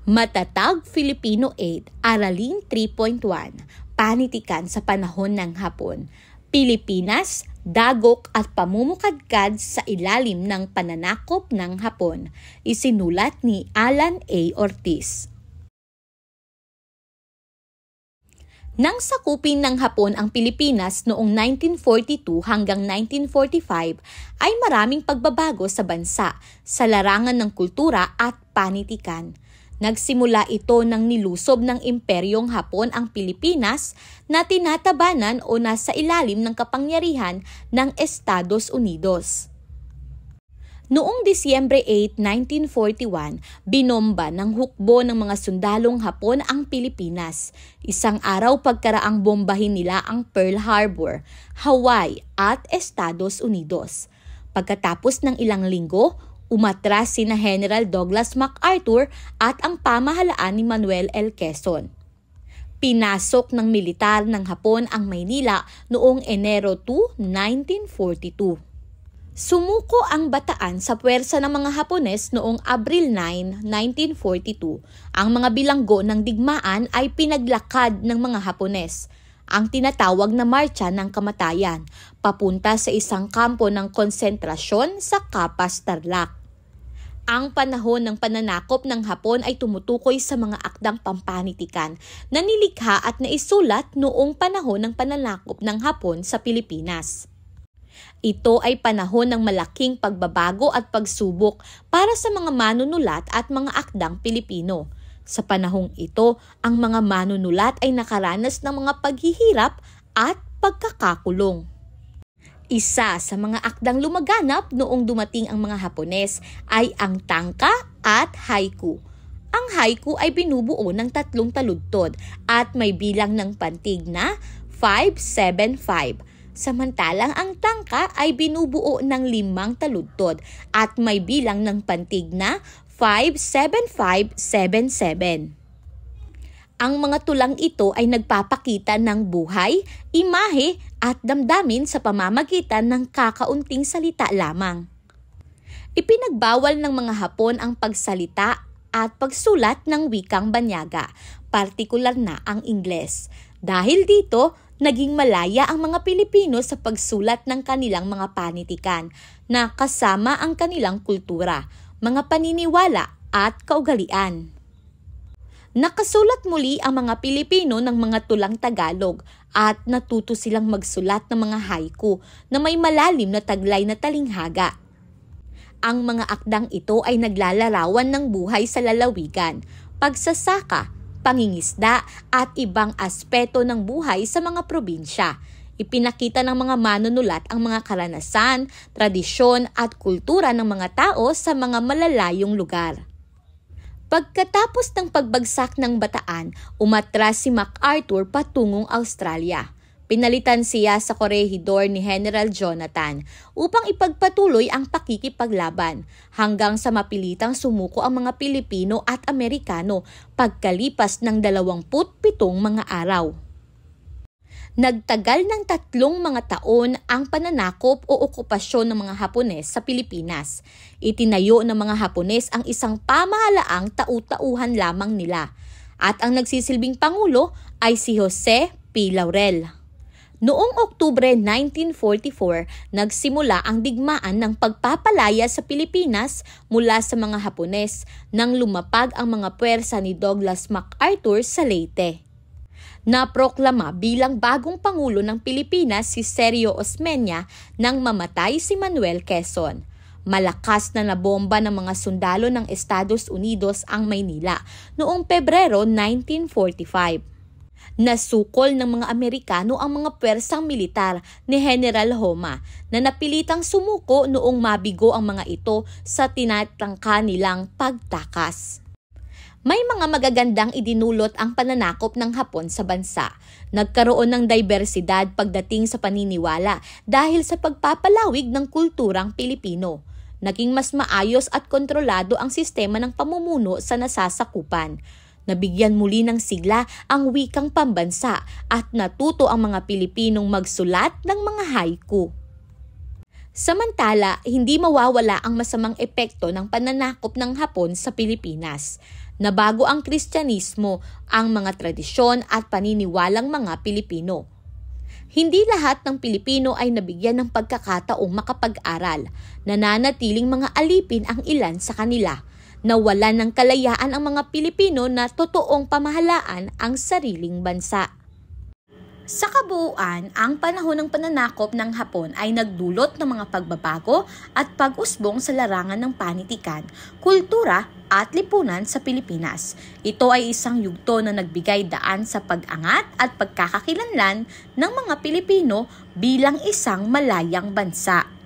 Matatag Filipino 8, Aralin 3.1, Panitikan sa panahon ng Hapon. Pilipinas, dagok at pamumukadkad sa ilalim ng pananakop ng Hapon. Isinulat ni Alan A. Ortiz. Nang sakupin ng Hapon ang Pilipinas noong 1942 hanggang 1945 ay maraming pagbabago sa bansa, sa larangan ng kultura at panitikan. Nagsimula ito nang nilusob ng Imperyong Hapon ang Pilipinas na tinatabanan o nasa ilalim ng kapangyarihan ng Estados Unidos. Noong Disyembre 8, 1941, binomba ng hukbo ng mga sundalong Hapon ang Pilipinas. Isang araw pagkaraang bombahin nila ang Pearl Harbor, Hawaii at Estados Unidos. Pagkatapos ng ilang linggo, umatras sina General Douglas MacArthur at ang pamahalaan ni Manuel L. Quezon. Pinasok ng militar ng Hapon ang Maynila noong Enero 2, 1942. Sumuko ang Bataan sa puwersa ng mga Hapones noong Abril 9, 1942. Ang mga bilanggo ng digmaan ay pinaglakad ng mga Hapones, ang tinatawag na Marcha ng Kamatayan, papunta sa isang kampo ng konsentrasyon sa Capas, Tarlac. Ang panahon ng pananakop ng Hapon ay tumutukoy sa mga akdang pampanitikan na nilikha at naisulat noong panahon ng pananakop ng Hapon sa Pilipinas. Ito ay panahon ng malaking pagbabago at pagsubok para sa mga manunulat at mga akdang Pilipino. Sa panahong ito, ang mga manunulat ay nakaranas ng mga paghihirap at pagkakakulong. Isa sa mga akdang lumaganap noong dumating ang mga Hapones ay ang tangka at haiku. Ang haiku ay binubuo ng 3 taludtod at may bilang ng pantig na 575. Samantalang ang tangka ay binubuo ng 5 taludtod at may bilang ng pantig na 57577. Ang mga tulang ito ay nagpapakita ng buhay, imahe at damdamin sa pamamagitan ng kakaunting salita lamang. Ipinagbawal ng mga Hapon ang pagsalita at pagsulat ng wikang banyaga, partikular na ang Ingles. Dahil dito, naging malaya ang mga Pilipino sa pagsulat ng kanilang mga panitikan na kasama ang kanilang kultura, mga paniniwala at kaugalian. Nakasulat muli ang mga Pilipino ng mga tulang Tagalog at natuto silang magsulat ng mga haiku na may malalim na taglay na talinghaga. Ang mga akdang ito ay naglalarawan ng buhay sa lalawigan, pagsasaka, pangingisda at ibang aspeto ng buhay sa mga probinsya. Ipinakita ng mga manunulat ang mga karanasan, tradisyon at kultura ng mga tao sa mga malalayong lugar. Pagkatapos ng pagbagsak ng Bataan, umatras si MacArthur patungong Australia. Pinalitan siya sa korehidor ni General Jonathan upang ipagpatuloy ang pakikipaglaban hanggang sa mapilitang sumuko ang mga Pilipino at Amerikano pagkalipas ng 27 mga araw. Nagtagal ng 3 mga taon ang pananakop o okupasyon ng mga Hapones sa Pilipinas. Itinayo ng mga Hapones ang isang pamahalaang tau-tauhan lamang nila at ang nagsisilbing pangulo ay si Jose P. Laurel. Noong Oktubre 1944, nagsimula ang digmaan ng pagpapalaya sa Pilipinas mula sa mga Hapones nang lumapag ang mga puwersa ni Douglas MacArthur sa Leyte. Naproklama bilang bagong Pangulo ng Pilipinas si Sergio Osmeña nang mamatay si Manuel Quezon. Malakas na nabomba ng mga sundalo ng Estados Unidos ang Maynila noong Pebrero 1945. Nasukol ng mga Amerikano ang mga puwersang militar ni General Homa na napilitang sumuko noong mabigo ang mga ito sa tinatangka nilang pagtakas. May mga magagandang idinulot ang pananakop ng Hapon sa bansa. Nagkaroon ng diversidad pagdating sa paniniwala dahil sa pagpapalawig ng kulturang Pilipino. Naging mas maayos at kontrolado ang sistema ng pamumuno sa nasasakupan. Nabigyan muli ng sigla ang wikang pambansa at natuto ang mga Pilipinong magsulat ng mga haiku. Samantala, hindi mawawala ang masamang epekto ng pananakop ng Hapon sa Pilipinas. Nabago ang Kristyanismo, ang mga tradisyon at paniniwalang mga Pilipino. Hindi lahat ng Pilipino ay nabigyan ng pagkakataong makapag-aral. Nananatiling mga alipin ang ilan sa kanila. Nawalan ng kalayaan ang mga Pilipino na totoong pamahalaan ang sariling bansa. Sa kabuuan, ang panahon ng pananakop ng Hapon ay nagdulot ng mga pagbabago at pag-usbong sa larangan ng panitikan, kultura at lipunan sa Pilipinas. Ito ay isang yugto na nagbigay daan sa pag-angat at pagkakakilanlan ng mga Pilipino bilang isang malayang bansa.